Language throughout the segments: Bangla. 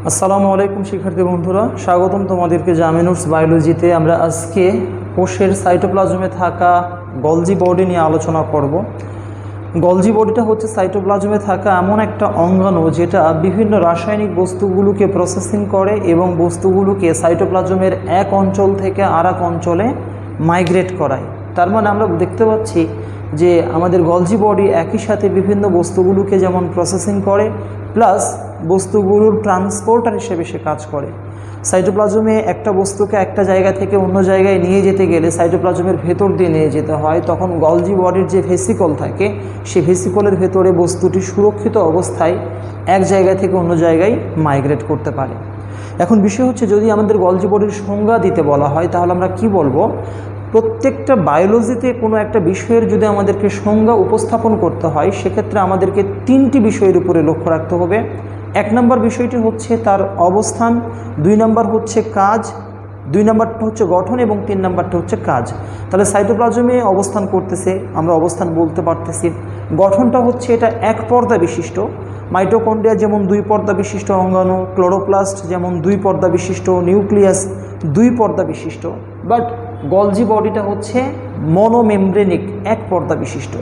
আসসালামু আলাইকুম শিক্ষার্থী বন্ধুরা, স্বাগতম তোমাদেরকে জামিনুরস বায়োলজিতে। আমরা আজকে কোষের সাইটোপ্লাজমে থাকা গলজি বডি নিয়ে আলোচনা করব। গলজি বডিটা হচ্ছে সাইটোপ্লাজমে থাকা এমন একটা অঙ্গাণু যেটা বিভিন্ন রাসায়নিক বস্তুগুলোকে প্রসেসিং করে এবং বস্তুগুলোকে সাইটোপ্লাজমের এক অঞ্চল থেকে আর এক অঞ্চলে মাইগ্রেট করায়। তার মানে আমরা দেখতে পাচ্ছি যে আমাদের গলজি বডি একই সাথে বিভিন্ন বস্তুগুলোকে যেমন প্রসেসিং করে, প্লাস বস্তুগুলোর ট্রান্সপোর্টার হিসেবে সে কাজ করে। সাইটোপ্লাজমে একটা বস্তুকে একটা জায়গা থেকে অন্য জায়গায় নিয়ে যেতে গেলে সাইটোপ্লাজমের ভেতর দিয়ে নিয়ে যেতে হয়। তখন গলজি বডির যে ভেসিকল থাকে, সেই ভেসিকলের ভেতরে বস্তুটি সুরক্ষিত অবস্থায় এক জায়গা থেকে অন্য জায়গায় মাইগ্রেট করতে পারে। এখন বিষয় হচ্ছে, যদি আমাদের গলজি বডির সংজ্ঞা দিতে বলা হয় তাহলে আমরা কি বলবো? প্রত্যেকটা বায়োলজিতে কোনো একটা বিষয়ের যদি আমাদেরকে সংজ্ঞা উপস্থাপন করতে হয়, সেক্ষেত্রে আমাদেরকে তিনটি বিষয়ের উপরে লক্ষ্য রাখতে হবে। এক নম্বর বিষয়টি হচ্ছে তার অবস্থান, দুই নম্বর হচ্ছে কাজ, দুই নম্বরটা হচ্ছে গঠন এবং তিন নম্বরটা হচ্ছে কাজ। তাহলে সাইটোপ্লাজমে অবস্থান করতেছে, আমরা অবস্থান বলতে পারতেছি। গঠনটা হচ্ছে এটা এক পর্দা বিশিষ্ট, মাইটোকন্ড্রিয়া যেমন দুই পর্দা বিশিষ্ট অঙ্গাণু, ক্লোরোপ্লাস্ট যেমন দুই পর্দা বিশিষ্ট, নিউক্লিয়াস দুই পর্দা বিশিষ্ট। বাট গলজি বডিটা হচ্ছে মনোমেমব্রেনিক, এক পর্দা বিশিষ্ট।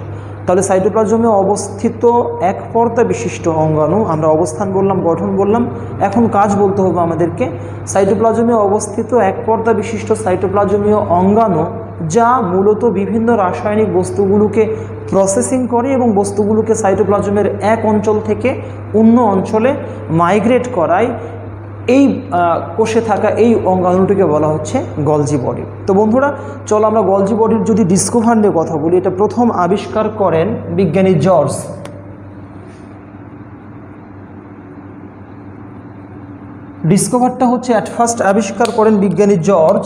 তাহলে সাইটোপ্লাজমে অবস্থিত এক পর্দা বিশিষ্ট অঙ্গাণু, আমরা অবস্থান বললাম, গঠন বললাম, এখন কাজ বলতে হবে আমাদেরকে। সাইটোপ্লাজমে অবস্থিত এক পর্দা বিশিষ্ট সাইটোপ্লাজমীয় অঙ্গাণু যা মূলত বিভিন্ন রাসায়নিক বস্তুগুলোকে প্রসেসিং করে এবং বস্তুগুলোকে সাইটোপ্লাজমের এক অঞ্চল থেকে অন্য অঞ্চলে মাইগ্রেট করায়, এই কোষে থাকা এই অঙ্গাণুটিকে বলা হচ্ছে গলজি বডি। তো বন্ধুরা, চলো আমরা গলজি বডির যদি ডিসকভার নিয়ে কথা বলি। এটা প্রথম আবিষ্কার করেন বিজ্ঞানী জর্জ। ডিসকভারটা হচ্ছে অ্যাট ফার্স্ট আবিষ্কার করেন বিজ্ঞানী জর্জ।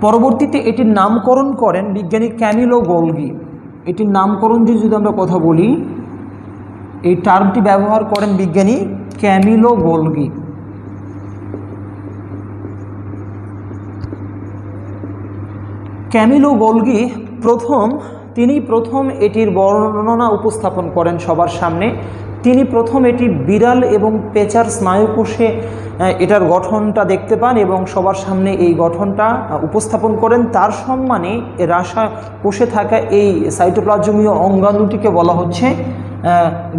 পরবর্তীতে এটির নামকরণ করেন বিজ্ঞানী ক্যামিলো গোলগি। এটির নামকরণ দিয়ে যদি আমরা কথা বলি, এই টার্মটি ব্যবহার করেন বিজ্ঞানী ক্যামিলো গোলগি। ক্যামিলো গোলগি তিনি প্রথম এটির বর্ণনা উপস্থাপন করেন সবার সামনে। তিনি প্রথম এটি বিড়াল এবং পেঁচার স্নায়ুকোষে এটার গঠনটা দেখতে পান এবং সবার সামনে এই গঠনটা উপস্থাপন করেন। তার সম্মানে কোষে থাকা এই সাইটোপ্লাজমীয় অঙ্গাণুটিকে বলা হচ্ছে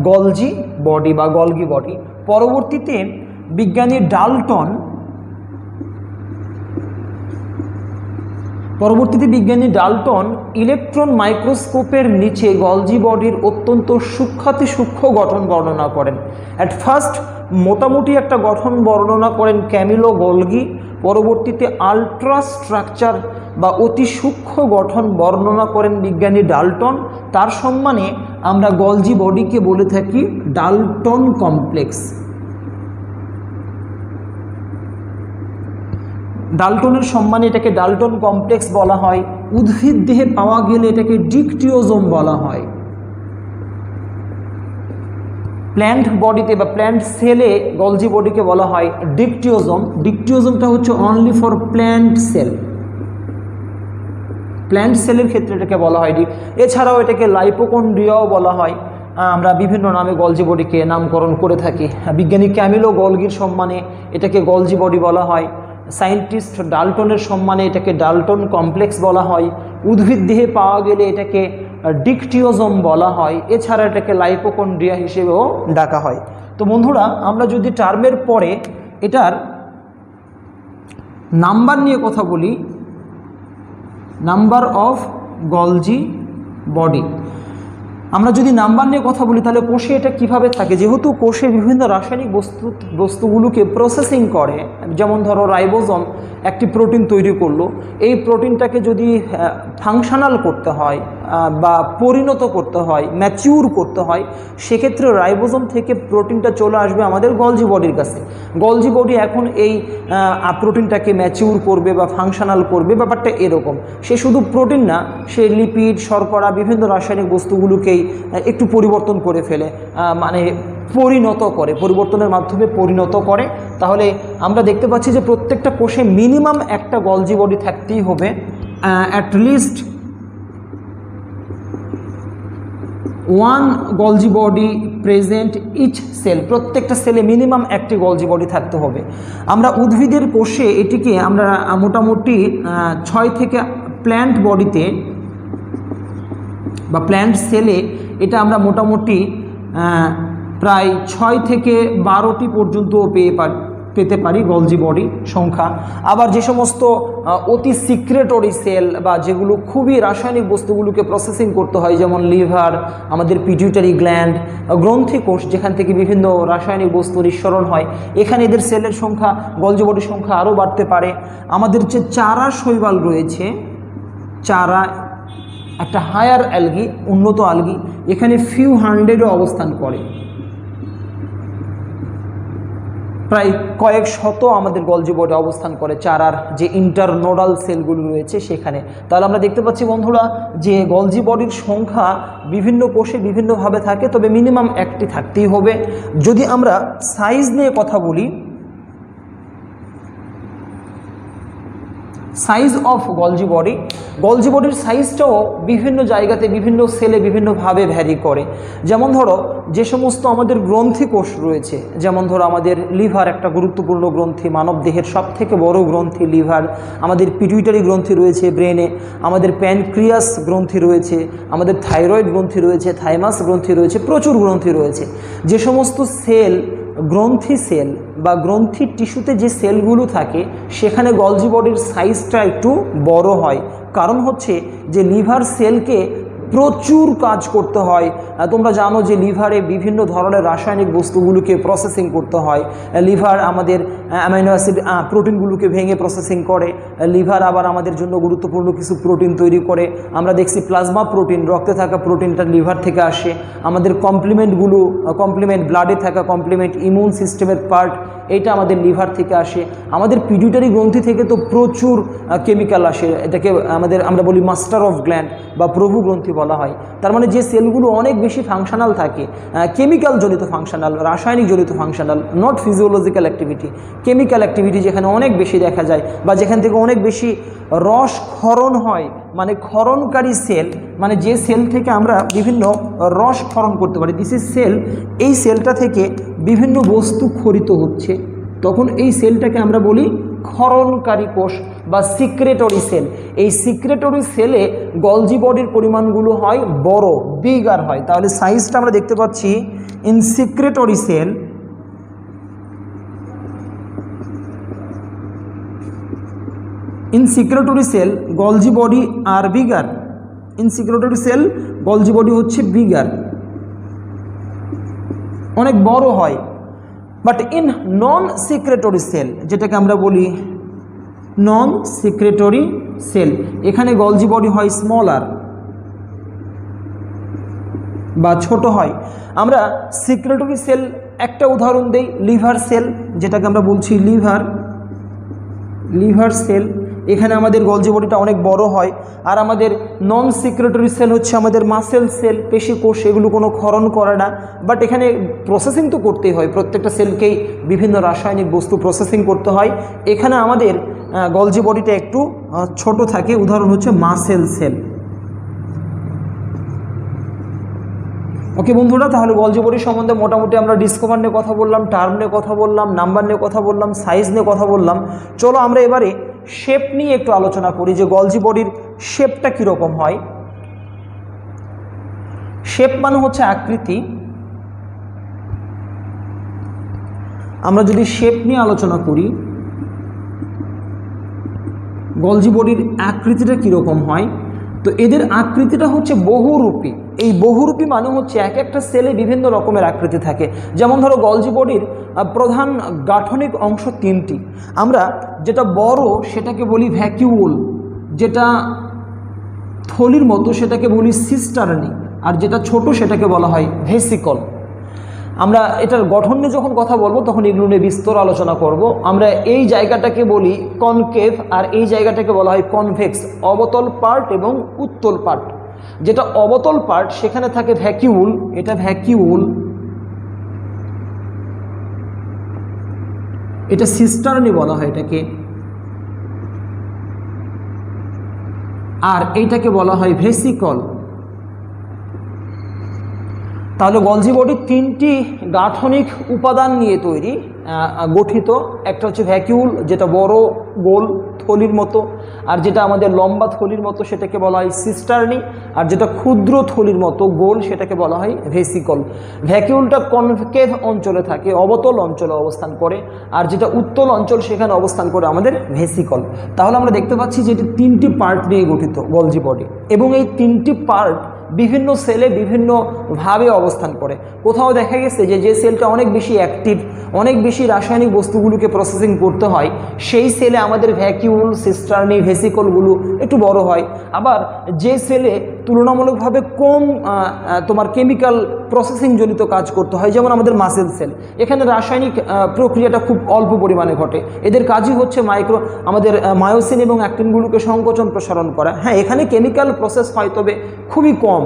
গলজি বডি বা গলগি বডি। পরবর্তীতে বিজ্ঞানী ডাল্টন ইলেকট্রন মাইক্রোস্কোপের নিচে গলজি বডির অত্যন্ত সূক্ষ্ম গঠন বর্ণনা করেন। অ্যাট ফার্স্ট মোটামুটি একটা গঠন বর্ণনা করেন ক্যামিলো গোলগি, পরবর্তীতে আলট্রা স্ট্রাকচার বা অতি সূক্ষ্ম গঠন বর্ণনা করেন বিজ্ঞানী ডাল্টন। তার সম্মানে আমরা গলজি বডিকে বলে থাকি ডাল্টন কমপ্লেক্স। ডাল্টনের সম্মানে এটাকে ডাল্টন কমপ্লেক্স বলা হয়। উদ্ভিদ দেহে পাওয়া গেলে এটাকে ডিকটিওজোম বলা হয়। প্ল্যান্ট বডিতে বা প্ল্যান্ট সেলে গলজি বডিকে বলা হয় ডিকটিওজোম। ডিকটিওজোমটা হচ্ছে only for plant sell, plant সেলের ক্ষেত্রে এটাকে বলা হয়। এছাড়াও এটাকে লাইপোকন্ড্রিয়াও বলা হয়। আমরা বিভিন্ন নামে গলজি বডিকে নামকরণ করে থাকি। বিজ্ঞানী ক্যামিলো গোলগির সম্মানে এটাকে গলজি বডি বলা হয়। সায়েন্টিস্ট ডাল্টনের সম্মানে এটাকে ডাল্টন কমপ্লেক্স বলা হয়। উদ্ভিদ দেহে পাওয়া গেলে এটাকে ডিকটিওজোম বলা হয়। এছাড়া এটাকে লাইপোকন্ড্রিয়া হিসেবেও ডাকা হয়। তো বন্ধুরা, আমরা যদি টার্মের পরে এটার নাম্বার নিয়ে কথা বলি, নাম্বার অফ গলজি বডি, আমরা যদি নাম্বার নিয়ে কথা বলি তাহলে কোষে এটা কিভাবে থাকে? যেহেতু কোষে বিভিন্ন রাসায়নিক বস্তুগুলোকে প্রসেসিং করে, যেমন ধরো রাইবোজোম একটি প্রোটিন তৈরি করলো, এই প্রোটিনটাকে যদি ফাংশনাল করতে হয় বা পরিণত করতে হয়, ম্যাচিউর করতে হয়, সেক্ষেত্রে রাইবোজোম থেকে প্রোটিনটা চলে আসবে আমাদের গলজি বডির কাছে। গলজি বডি এখন এই প্রোটিনটাকে ম্যাচিউর করবে বা ফাংশনাল করবে, ব্যাপারটা এরকম। সে শুধু প্রোটিন না, সে লিপিড, শর্করা, বিভিন্ন রাসায়নিক বস্তুগুলোকেই একটু পরিবর্তন করে ফেলে, মানে পরিণত করে, পরিবর্তনের মাধ্যমে পরিণত করে। তাহলে আমরা দেখতে পাচ্ছি যে প্রত্যেকটা কোষে মিনিমাম একটা গলজি বডি থাকতেই হবে, at least one Golgi body present each cell, প্রত্যেকটা সেলে মিনিমাম একটি গলজি বডি থাকতে হবে। আমরা উদ্ভিদের কোষে এটিকে আমরা মোটামুটি 6 থেকে প্ল্যান্ট বডিতে বা প্ল্যান্ট সেলে এটা আমরা মোটামুটি প্রায় 6 থেকে 12টি পর্যন্ত পেতে পারি গলজি বডি সংখ্যা। আবার যে সমস্ত অতি সিক্রেটরি সেল বা যেগুলো খুবই রাসায়নিক বস্তুগুলোকে প্রসেসিং করতে হয়, যেমন লিভার, আমাদের পিটিউটারি গ্ল্যান্ড, গ্রন্থি কোষ যেখান থেকে বিভিন্ন রাসায়নিক বস্তু নিঃসরণ হয়, এখানে এদের সেলের সংখ্যা, গলজি বডির সংখ্যা আরও বাড়তে পারে। আমাদের যে চারা শৈবাল রয়েছে, চারা একটা হায়ার অ্যালগি, উন্নত অ্যালগি, এখানে ফিউ হান্ড্রেডও অবস্থান করে, প্রায় কয়েক শত আমাদের গলজি বডি অবস্থান করে চারার যে ইন্টারনোডাল সেলগুলো রয়েছে সেখানে। তাহলে আমরা দেখতে পাচ্ছি বন্ধুরা যে গলজি বডির সংখ্যা বিভিন্ন কোষে বিভিন্নভাবে থাকে, তবে মিনিমাম একটি থাকতেই হবে। যদি আমরা সাইজ নিয়ে কথা বলি, size of Golgi body, Golgi বডির সাইজটাও বিভিন্ন জায়গাতে বিভিন্ন সেলে বিভিন্নভাবে ভ্যারি করে। যেমন ধরো যে সমস্ত আমাদের গ্রন্থি কোষ রয়েছে, যেমন ধরো আমাদের লিভার একটা গুরুত্বপূর্ণ গ্রন্থি, মানব দেহের সবথেকে বড় গ্রন্থি লিভার, আমাদের পিটুইটারি গ্রন্থি রয়েছে ব্রেনে, আমাদের প্যানক্রিয়াস গ্রন্থি রয়েছে, আমাদের থাইরয়েড গ্রন্থি রয়েছে, থাইমাস গ্রন্থি রয়েছে, প্রচুর গ্রন্থি রয়েছে। যে সমস্ত সেল গ্রন্থি সেল বা গ্রন্থির টিস্যুতে যে সেলগুলো থাকে সেখানে গলজি বডির সাইজটা একটু বড় হয়। কারণ হচ্ছে যে লিভার সেলকে প্রচুর কাজ করতে হয়। তোমরা জানো যে লিভারে বিভিন্ন ধরনের রাসায়নিক বস্তুগুলোকে প্রসেসিং করতে হয়। লিভার আমাদের অ্যামাইনো অ্যাসিড প্রোটিনগুলোকে ভেঙে প্রসেসিং করে। লিভার আবার আমাদের জন্য গুরুত্বপূর্ণ কিছু প্রোটিন তৈরি করে। আমরা দেখছি প্লাজমা প্রোটিন, রক্তে থাকা প্রোটিনটা লিভার থেকে আসে। আমাদের কমপ্লিমেন্ট ব্লাডে থাকা কমপ্লিমেন্ট ইমিউন সিস্টেমের পার্ট, এটা আমাদের লিভার থেকে আসে। আমাদের পিটুইটারি গ্রন্থি থেকে তো প্রচুর কেমিক্যাল আসে, এটাকে আমরা বলি মাস্টার অফ গ্ল্যান্ড বা প্রভু গ্রন্থি বলা হয়। তার মানে যে সেলগুলো অনেক বেশি ফাংশনাল থাকে, কেমিক্যাল জনিত ফাংশনাল, রাসায়নিক জনিত functional, not physiological activity, chemical activity যেখানে অনেক বেশি দেখা যায় বা যেখান থেকে অনেক বেশি রস ক্ষরণ হয়, মানে ক্ষরণকারী সেল, মানে যে সেল থেকে আমরা বিভিন্ন রস ক্ষরণ করতে পারি, দিস ইজ সেল। এই সেলটা থেকে বিভিন্ন বস্তু ক্ষরিত হচ্ছে, তখন এই সেলটাকে আমরা বলি ক্ষরণকারী কোষ বা সিক্রেটরি সেল। এই সিক্রেটরি সেলে গলজি বডির পরিমাণগুলো হয় বড়, বিগার হয়। তাহলে সাইজটা আমরা দেখতে পাচ্ছি in secretory cell, in secretory cell Golgi body are bigger, in secretory cell Golgi body হচ্ছে bigger, অনেক বড় হয়। But in non secretory cell, যেটাকে আমরা বলি নন সিক্রেটরি সেল, এখানে গলজি বডি হয় স্মলার বা ছোট হয়। আমরা সিক্রেটরি সেল একটা উদাহরণ দেই, লিভার সেল, যেটাকে আমরা বলছি লিভার সেল, এখানে আমাদের গলজি বডিটা অনেক বড় হয়। আর আমাদের নন সিক্রেটরি সেল হচ্ছে আমাদের মাসেল সেল, পেশি কোষ, এগুলো কোনো ক্ষরণ করে না, বাট এখানে প্রসেসিং তো করতেই হয়, প্রত্যেকটা সেলকেই বিভিন্ন রাসায়নিক বস্তু প্রসেসিং করতে হয়। এখানে আমাদের গলজি বডিটা একটু ছোট থাকে, উদাহরণ হচ্ছে মাসেল সেল। ওকে বন্ধুরা, তাহলে গলজি বডি সম্বন্ধে মোটামুটি আমরা ডিসকভার নিয়ে কথা বললাম, টার্ম নিয়ে কথা বললাম, নাম্বার নিয়ে কথা বললাম, সাইজ নিয়ে কথা বললাম। চলো আমরা এবারে শেপ নিয়ে একটু আলোচনা করি যে গলজি বডির শেপটা কীরকম হয়। শেপ মানে হচ্ছে আকৃতি। আমরা যদি শেপ নিয়ে আলোচনা করি, গলজি বডির আকৃতিটা কীরকম হয়, তো এদের আকৃতিটা হচ্ছে বহুরূপী। এই বহুরূপী মানে হচ্ছে এক একটা সেলে বিভিন্ন রকমের আকৃতি থাকে। যেমন ধরো গলজি বডির প্রধান গাঠনিক অংশ তিনটি। আমরা যেটা বড় সেটাকে বলি ভ্যাকিউল, যেটা থলির মতো সেটাকে বলি সিস্টার্নি, আর যেটা ছোট সেটাকে বলা হয় ভেসিকল। আমরা এটার গঠন নিয়ে যখন কথা বলবো তখন এগুলো নিয়ে বিস্তর আলোচনা করব। আমরা এই জায়গাটাকে বলি কনকেভ, আর এই জায়গাটাকে বলা হয় কনভেক্স, অবতল পার্ট এবং উত্তল পার্ট। যেটা অবতল পার্ট সেখানে থাকে ভ্যাকিউল, এটা ভ্যাকিউল, এটা সিস্টার্নি বলা হয় এটাকে, আর এইটাকে বলা হয় ভেসিকল। তাহলে গলজি বডি তিনটি গাঠনিক উপাদান নিয়ে তৈরি গঠিত। একটা হচ্ছে ভ্যাকিউল, যেটা বড় গোল থলির মতো, আর যেটা আমাদের লম্বা থলির মতো সেটাকে বলা হয় সিস্টার্নি, আর যেটা ক্ষুদ্র থলির মতো গোল সেটাকে বলা হয় ভেসিকল। ভ্যাকিউলটা কনকেভ অঞ্চলে থাকে, অবতল অঞ্চলে অবস্থান করে, আর যেটা উত্তল অঞ্চল সেখানে অবস্থান করে আমাদের ভেসিকল। তাহলে আমরা দেখতে পাচ্ছি যে এটি তিনটি পার্ট নিয়ে গঠিত গলজি বডি, এবং এই তিনটি পার্ট বিভিন্ন সেলে বিভিন্নভাবে অবস্থান করে। কোথাও দেখা গেছে যে সেলটা অনেক বেশি অ্যাক্টিভ, অনেক বেশি রাসায়নিক বস্তুগুলোকে প্রসেসিং করতে হয়, সেই সেলে আমাদের ভ্যাকিউল, সিস্টার্নি, ভেসিকলগুলো একটু বড় হয়। আবার যে সেলে তুলনামূলকভাবে কম তোমার কেমিক্যাল প্রসেসিং জনিত কাজ করতে হয়, যেমন আমাদের মাসেল সেল, এখানে রাসায়নিক প্রক্রিয়াটা খুব অল্প পরিমাণে ঘটে। এদের কাজই হচ্ছে আমাদের মায়োসিন এবং অ্যাক্টিনগুলোকে সংকোচন প্রসারণ করা। হ্যাঁ, এখানে কেমিক্যাল প্রসেস হয় তবে খুবই কম।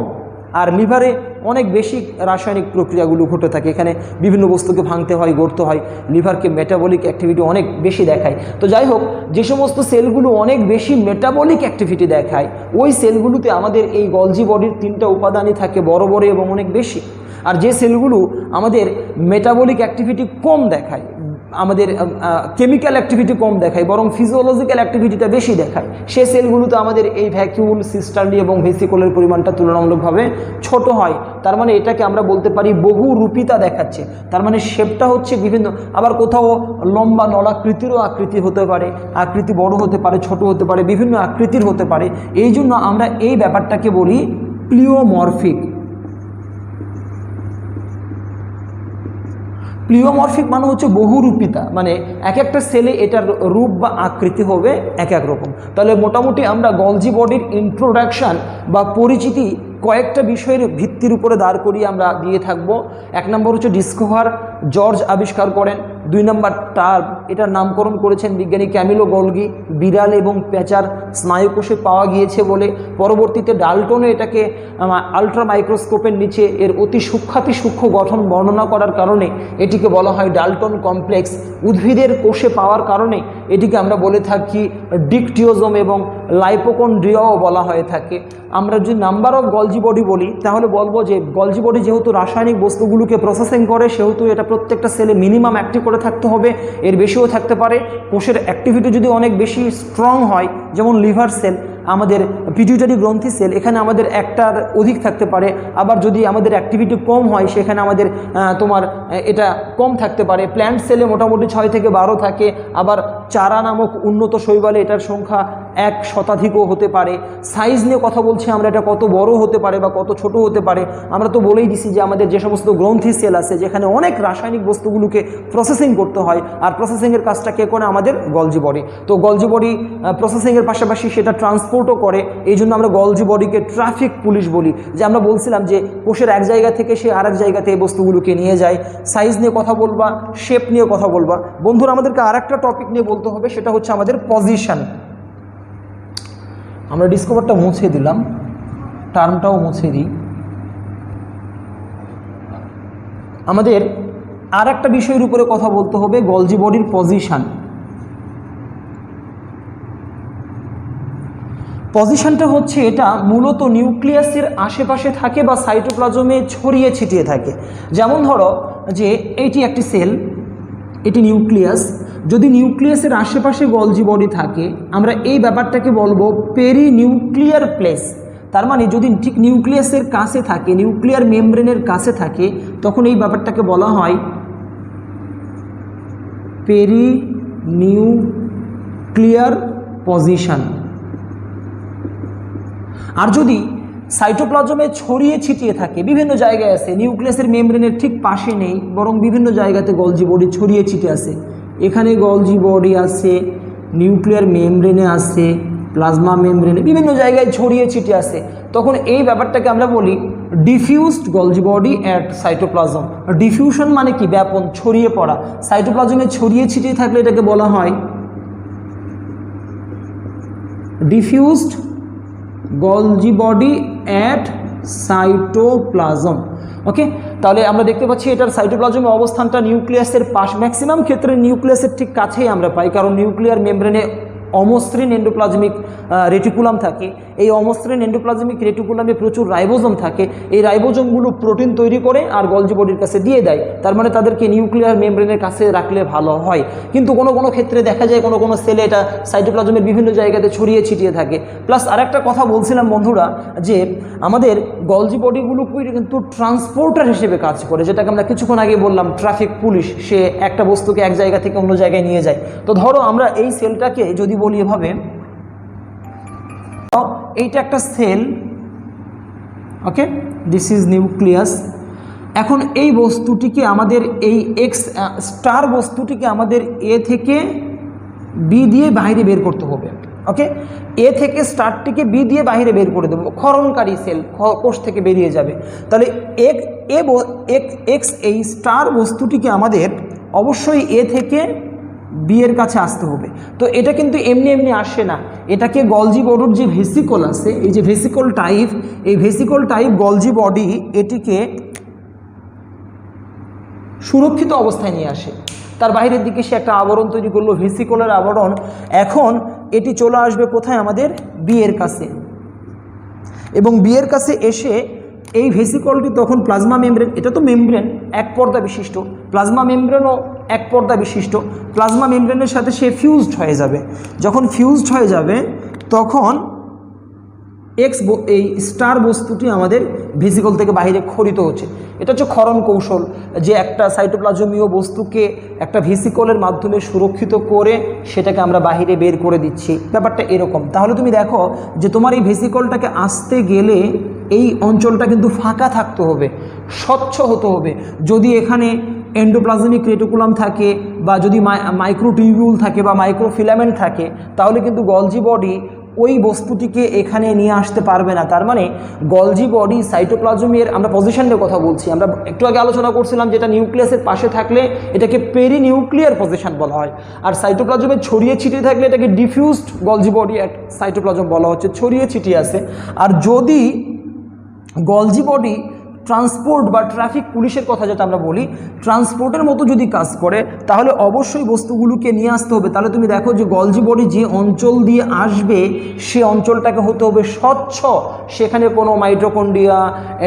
আর লিভারে অনেক বেশি রাসায়নিক প্রক্রিয়াগুলো ঘটে থাকে, এখানে বিভিন্ন বস্তুকে ভাঙতে হয়, গড়তে হয়, লিভারকে মেটাবলিক অ্যাক্টিভিটি অনেক বেশি দেখায়। তো যাই হোক, যে সমস্ত সেলগুলো অনেক বেশি মেটাবলিক অ্যাক্টিভিটি দেখায় ওই সেলগুলোতে আমাদের এই গলজি বডির তিনটা উপাদানই থাকে, বড় বড় এবং অনেক বেশি। আর যে সেলগুলো আমাদের মেটাবলিক অ্যাক্টিভিটি কম দেখায়, আমাদের কেমিক্যাল অ্যাক্টিভিটি কম দেখায়, বরং ফিজিওলজিক্যাল অ্যাক্টিভিটিটা বেশি দেখায়, সে সেলগুলোতে আমাদের এই ভ্যাকিউল, সিস্টার্নি এবং ভেসিকলের পরিমাণটা তুলনামূলকভাবে ছোট হয়। তার মানে এটাকে আমরা বলতে পারি বহুরূপিতা দেখাচ্ছে। তার মানে শেপটা হচ্ছে বিভিন্ন, আবার কোথাও লম্বা নলাকৃতিরও আকৃতি হতে পারে, আকৃতি বড় হতে পারে, ছোট হতে পারে, বিভিন্ন আকৃতির হতে পারে। এই জন্য আমরা এই ব্যাপারটাকে বলি প্লিওমরফিক। প্লিওমরফিক মানে হচ্ছে বহুরূপিতা, মানে এক একটা সেলে এটার রূপ বা আকৃতি হবে এক এক রকম। তাহলে মোটামুটি আমরা গলজি বডির ইন্ট্রোডাকশান বা পরিচিতি কয়েকটা বিষয়ের ভিত্তির উপরে দাঁড় করিয়ে আমরা দিয়ে থাকবো। এক নম্বর হচ্ছে ডিসকভার, জর্জ আবিষ্কার করেন। 2 নম্বর টার্ম, এটার নামকরণ করেছেন বিজ্ঞানী ক্যামিলো গলগি, বিড়াল এবং পেঁচার স্নায়ুকোষে পাওয়া গিয়েছে বলে। পরবর্তীতে ডাল্টনে এটাকে আলট্রা মাইক্রোস্কোপের নিচে এর অতি সূক্ষ্ম গঠন বর্ণনা করার কারণে এটিকে বলা হয় ডাল্টন কমপ্লেক্স। উদ্ভিদের কোষে পাওয়ার কারণে এটিকে আমরা বলে থাকি ডিকটিওজোম এবং লাইপোকন্ড্রিয়াও বলা হয়ে থাকে। আমরা যদি নাম্বার অফ গলজি বডি বলি তাহলে বলবো যে গলজি বডি যেহেতু রাসায়নিক বস্তুগুলোকে প্রসেসিং করে, সেহেতু এটা প্রত্যেকটা সেলে মিনিমাম অ্যাক্টিভ করে থাকতে হবে, এর বেশিও থাকতে পারে। কোষের অ্যাক্টিভিটি যদি অনেক বেশি স্ট্রং হয়, যেমন লিভার সেল, আমাদের পিটুইটারি গ্রন্থি সেল, এখানে আমাদের একটার অধিক থাকতে পারে। আবার যদি আমাদের অ্যাক্টিভিটি কম হয় সেখানে আমাদের এটা কম থাকতে পারে। প্ল্যান্ট সেলে মোটামুটি 6 থেকে 12 থাকে। আবার চারা নামক উন্নত শৈবালে এটার সংখ্যা 1 শতাধিকও হতে পারে। সাইজ নিয়ে কথা বলছি আমরা, এটা কত বড় হতে পারে বা কত ছোট হতে পারে। আমরা তো বলেই দিছি যে আমাদের যে সমস্ত গ্রন্থি সেল আছে যেখানে অনেক রাসায়নিক বস্তুগুলোকে প্রসেসিং করতে হয়, আর প্রসেসিংয়ের কাজটা কে করে? আমাদের গলজি বডি। তো গলজি বডি প্রসেসিংয়ের পাশাপাশি সেটা ট্রান্সপোর্টও করে। এই জন্য আমরা গলজি বডিকে ট্রাফিক পুলিশ বলি। যে আমরা বলছিলাম যে কোষের এক জায়গা থেকে সে আরেক জায়গাতে এই বস্তুগুলোকে নিয়ে যায়। সাইজ নিয়ে কথা বলবা, শেপ নিয়ে কথা বলবা। বন্ধুরা, আমাদেরকে আরেকটা টপিক নিয়ে বলতে হবে, সেটা হচ্ছে আমাদের পজিশন। আমরা ডিসকভারটা মুছে দিলাম, টার্মটাও মুছে দিই। আমাদের আর একটা বিষয়ের উপরে কথা বলতে হবে, গলজি বডির পজিশন। পজিশনটা হচ্ছে এটা মূলত নিউক্লিয়াসের আশেপাশে থাকে বা সাইটোপ্লাজমে ছড়িয়ে ছিটিয়ে থাকে। যেমন ধরো যে এইটি একটি সেল, এটি নিউক্লিয়াস। যদি নিউক্লিয়াসের আশেপাশে গলজি বডি থাকে আমরা এই ব্যাপারটাকে বলবো পেরিনিউক্লিয়ার প্লেস। তার মানে যদি ঠিক নিউক্লিয়াসের কাছে থাকে, নিউক্লিয়ার মেমব্রেনের কাছে থাকে, তখন এই ব্যাপারটাকে বলা হয় পেরিনিউক্লিয়ার পজিশন। আর যদি সাইটোপ্লাজমে ছড়িয়ে ছিটিয়ে থাকে, বিভিন্ন জায়গায় আছে, নিউক্লিয়াসের মেমব্রেনের ঠিক পাশে নেই, বরং বিভিন্ন জায়গাতে গলজি বডি ছড়িয়ে ছিটিয়ে আছে। এখানে গলজি বডি আছে, নিউক্লিয়ার মেমব্রেনে আছে, প্লাজমা মেমব্রেনে, বিভিন্ন জায়গায় ছড়িয়ে ছিটিয়ে আছে, তখন এই ব্যাপারটাকে আমরা বলি diffused Golgi body at cytoplasm. Diffusion মানে কি? ব্যাপন, ছড়িয়ে পড়া। সাইটোপ্লাজমে ছড়িয়ে ছিটিয়ে থাকলে এটাকে বলা হয় diffused Golgi body at cytoplasm. Okay, তাহলে আমরা দেখতে পাচ্ছি এটার সাইটোপ্লাজমের অবস্থানটা নিউক্লিয়াসের পাশ, ম্যাক্সিমাম ক্ষেত্রে নিউক্লিয়াসের ঠিক কাছেই আমরা পাই, কারণ নিউক্লিয়ার মেমব্রেনে অমসৃণ এন্ডোপ্লাজমিক রেটিকুলাম থাকে। এই অমসৃণ এন্ডোপ্লাজমিক রেটিকুলামে প্রচুর রাইবোজোম থাকে। এই রাইবোজোমগুলো প্রোটিন তৈরি করে আর গলজি বডির কাছে দিয়ে দেয়। তার মানে তাদেরকে নিউক্লিয়ার মেমব্রেনের কাছে রাখলে ভালো হয়। কিন্তু কোনো কোনো ক্ষেত্রে দেখা যায় কোনো কোনো সেলে এটা সাইটোপ্লাজমের বিভিন্ন জায়গাতে ছড়িয়ে ছিটিয়ে থাকে। প্লাস আরেকটা কথা বলছিলাম বন্ধুরা, যে আমাদের গলজি বডিগুলো কিন্তু ট্রান্সপোর্টার হিসেবে কাজ করে, যেটাকে আমরা কিছুক্ষণ আগে বললাম ট্রাফিক পুলিশ। সে একটা বস্তুকে এক জায়গা থেকে অন্য জায়গায় নিয়ে যায়। তো ধরো আমরা এই সেলটাকে যদি বলি এভাবে, এইটা একটা cell, okay, this is nucleus. এখন এই বস্তুটিকে আমাদের এই এক্স স্টার বস্তুটিকে আমাদের এ থেকে বি দিয়ে বাইরে বের করতে হবে। ওকে, এ থেকে স্টারটিকে বি দিয়ে বাইরে বের করে দেবো, ক্ষরণকারী সেল কোষ থেকে বেরিয়ে যাবে। তাহলে এক্স এই স্টার বস্তুটিকে আমাদের অবশ্যই এ থেকে বি এর কাছে আসতে হবে। তো এটা কিন্তু এমনি এমনি আসে না, এটাকে গলজি বডির যে ভেসিকল আছে, এই যে ভেসিকল টাইপ, এই ভেসিকল টাইপ গলজি বডি এটিকে সুরক্ষিত অবস্থায় নিয়ে আসে। তার বাইরের দিকে সে একটা আবরণ তৈরি করলো, ভেসিকলের আবরণ। এখন এটি চলে আসবে কোথায়? আমাদের বি এর কাছে। এবং বি এর কাছে এসে এই ভেসিকলটি তখন প্লাজমা মেমব্রেন, এটা তো মেমব্রেন এক পর্দা বিশিষ্ট, প্লাজমা মেমব্রেনও এক পর্দা বিশিষ্ট, প্লাজমা মেমব্রেনের সাথে সে ফিউজড হয়ে যাবে। যখন ফিউজড হয়ে যাবে তখন এই স্টার বস্তুটি আমাদের ভেসিকল থেকে বাইরে খরিত হচ্ছে। এটা হচ্ছে ক্ষরণ কৌশল, যে একটা সাইটোপ্লাজমীয় বস্তুকে একটা ভেসিকলের মাধ্যমে সুরক্ষিত করে সেটাকে আমরা বাইরে বের করে দিচ্ছি। ব্যাপারটা এরকম। তাহলে তুমি দেখো যে তোমার এই ভেসিকলটাকে আসতে গেলে এই অঞ্চলটা কিন্তু ফাঁকা থাকতে হবে, স্বচ্ছ হতে হবে। যদি এখানে এন্ডোপ্লাজমিক রেটিকুলাম থাকে বা যদি মাইক্রোটিউবিউল থাকে বা মাইক্রোফিলামেন্ট থাকে, তাহলে কিন্তু গলজি বডি ওই বস্তুটিকে এখানে নিয়ে আসতে পারবে না। তার মানে গলজি বডি সাইটোপ্লাজমের, আমরা পজিশনের কথা বলছি, আমরা একটু আগে আলোচনা করছিলাম যেটা নিউক্লিয়াসের পাশে থাকলে এটাকে পেরি নিউক্লিয়ার পজিশন বলা হয়, আর সাইটোপ্লাজমে ছড়িয়ে ছিটিয়ে থাকলে এটাকে ডিফিউজড গলজি বডি সাইটোপ্লাজম বলা হচ্ছে, ছড়িয়ে ছিটিয়ে আছে। আর যদি গলজি বডি ট্রান্সপোর্ট বা ট্রাফিক পুলিশের কথা যেটা আমরা বলি, ট্রান্সপোর্টের মতো যদি কাজ করে, তাহলে অবশ্যই বস্তুগুলোকে নিয়ে আসতে হবে। তাহলে তুমি দেখো যে গলজি বডি যে অঞ্চল দিয়ে আসবে সে অঞ্চলটাকে হতে হবে স্বচ্ছ, সেখানে কোনো mitochondria,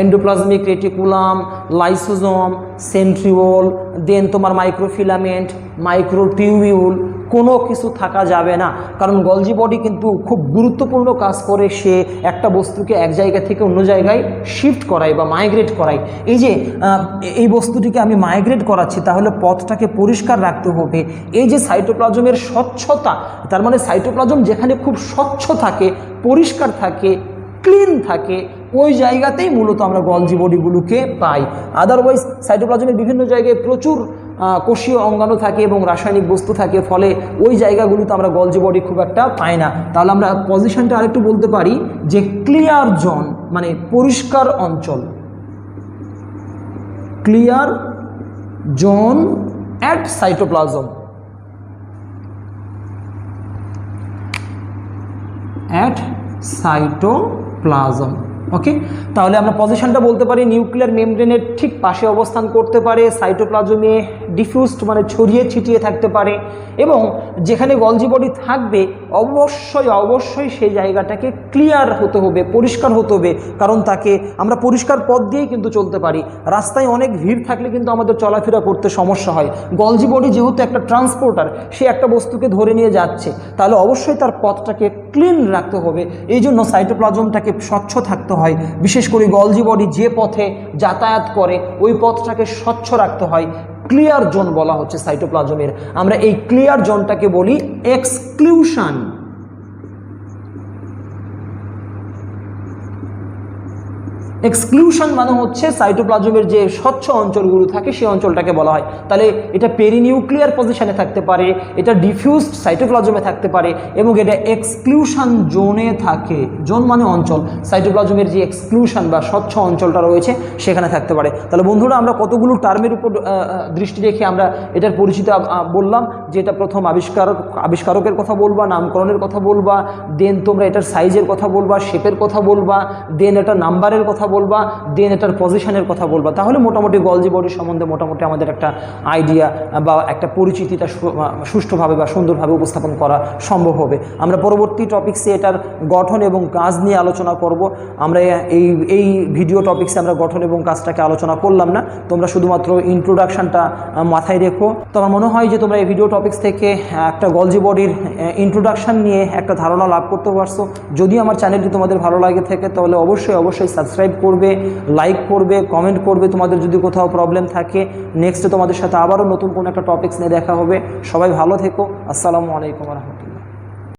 endoplasmic reticulum, lysosome, centriole, then তোমার মাইক্রোফিলামেন্ট, মাইক্রোটিউবিউল, কোনো কিছু থাকা যাবে না। কারণ গলজি বডি কিন্তু খুব গুরুত্বপূর্ণ কাজ করে, সে একটা বস্তুকে এক জায়গা থেকে অন্য জায়গায় শিফট করায় বা মাইগ্রেট করায়। এই যে এই বস্তুটিকে আমি মাইগ্রেট করাচ্ছি, তাহলে পথটাকে পরিষ্কার রাখতে হবে। এই যে সাইটোপ্লাজমের স্বচ্ছতা, তার মানে সাইটোপ্লাজম যেখানে খুব স্বচ্ছ থাকে, পরিষ্কার থাকে, ক্লিন থাকে, ওই জায়গাতেই মূলত আমরা গলজি বডিগুলোকে পাই। আদারওয়াইজ সাইটোপ্লাজমের বিভিন্ন জায়গায় প্রচুর কোষীয় অঙ্গাণু থাকে এবং রাসায়নিক বস্তু থাকে, ফলে ওই জায়গাগুলোতে আমরা গলজি বডি খুব একটা পাই না। তাহলে আমরা পজিশনটা আরেকটু বলতে পারি যে ক্লিয়ার জোন মানে পরিষ্কার অঞ্চল, clear zone at cytoplasm, at cytoplasm. Okay, তাহলে আমরা পজিশনটা বলতে পারি নিউক্লিয়ার মেমব্রেনের ঠিক পাশে অবস্থান করতে পারে, সাইটোপ্লাজমে ডিফিউজড মানে ছড়িয়ে ছিটিয়ে থাকতে পারে, এবং যেখানে গলজি বডি থাকবে অবশ্যই সেই জায়গাটাকে ক্লিয়ার হতে হবে, পরিষ্কার হতে হবে। কারণ তাকে আমরা পরিষ্কার পথ দিয়েই কিন্তু চলতে পারি। রাস্তায় অনেক ভিড় থাকলে কিন্তু আমাদের চলাফেরা করতে সমস্যা হয়। গলজি বডি যেহেতু একটা ট্রান্সপোর্টার, সে একটা বস্তুকে ধরে নিয়ে যাচ্ছে, তাহলে অবশ্যই তার পথটাকে ক্লিন রাখতে হবে। এই জন্য সাইটোপ্লাজমটাকে স্বচ্ছ থাকতে হয়। বিশেষ করে গলজি বডি যে পথে যাতায়াত করে ওই পথটাকে স্বচ্ছ রাখতে হয়। ক্লিয়ার জোন বলা হচ্ছে সাইটোপ্লাজমের। আমরা এই ক্লিয়ার জোনটাকে বলি এক্সক্লুশন। এক্সক্লুশন মানে হচ্ছে সাইটোপ্লাজমের যে স্বচ্ছ অঞ্চলগুলো থাকে সেই অঞ্চলটাকে বলা হয়। তাহলে এটা পেরিনিউক্লিয়ার পজিশনে থাকতে পারে, এটা ডিফিউজড সাইটোপ্লাজমে থাকতে পারে, এবং এটা এক্সক্লুশন জোনে থাকে। জোন মানে অঞ্চল, সাইটোপ্লাজমের যে এক্সক্লুশন বা স্বচ্ছ অঞ্চলটা রয়েছে সেখানে থাকতে পারে। তাহলে বন্ধুরা আমরা কতগুলো টার্মের উপর দৃষ্টি রেখে আমরা এটার পরিচিতি বললাম, যে এটা প্রথম আবিষ্কারকের কথা বলবা, নামকরণের কথা বলবা, দেন তোমরা এটার সাইজের কথা বলবা, শেপের কথা বলবা, দেন এটা নাম্বারের কথা বলবা, দেন এটার পজিশনের কথা বলবা, তাহলে মোটামুটি গলজি বডি সম্বন্ধে মোটামুটি আমাদের একটা আইডিয়া বা একটা পরিচিতিটা সুষ্ঠুভাবে বা সুন্দরভাবে উপস্থাপন করা সম্ভব হবে। আমরা পরবর্তী টপিক্সে এটার গঠন এবং কাজ নিয়ে আলোচনা করব। আমরা এই ভিডিও টপিক্সে আমরা গঠন এবং কাজটাকে আলোচনা করলাম না, তোমরা শুধুমাত্র ইন্ট্রোডাকশানটা মাথায় রেখো। তো আমার মনে হয় যে তোমরা এই ভিডিও টপিক্স থেকে একটা গলজি বডির ইন্ট্রোডাকশান নিয়ে একটা ধারণা লাভ করতে পারছো। যদি আমার চ্যানেলটি তোমাদের ভালো লাগে থাকে তাহলে অবশ্যই সাবস্ক্রাইব করবে, লাইক করবে, কমেন্ট করবে তোমাদের যদি কোথাও প্রবলেম থাকে। নেক্সটে তোমাদের সাথে আবারও নতুন কোনো একটা টপিক্স নিয়ে দেখা হবে। সবাই ভালো থেকো। আসসালামু আলাইকুম ওয়া রাহমাতুল্লাহ।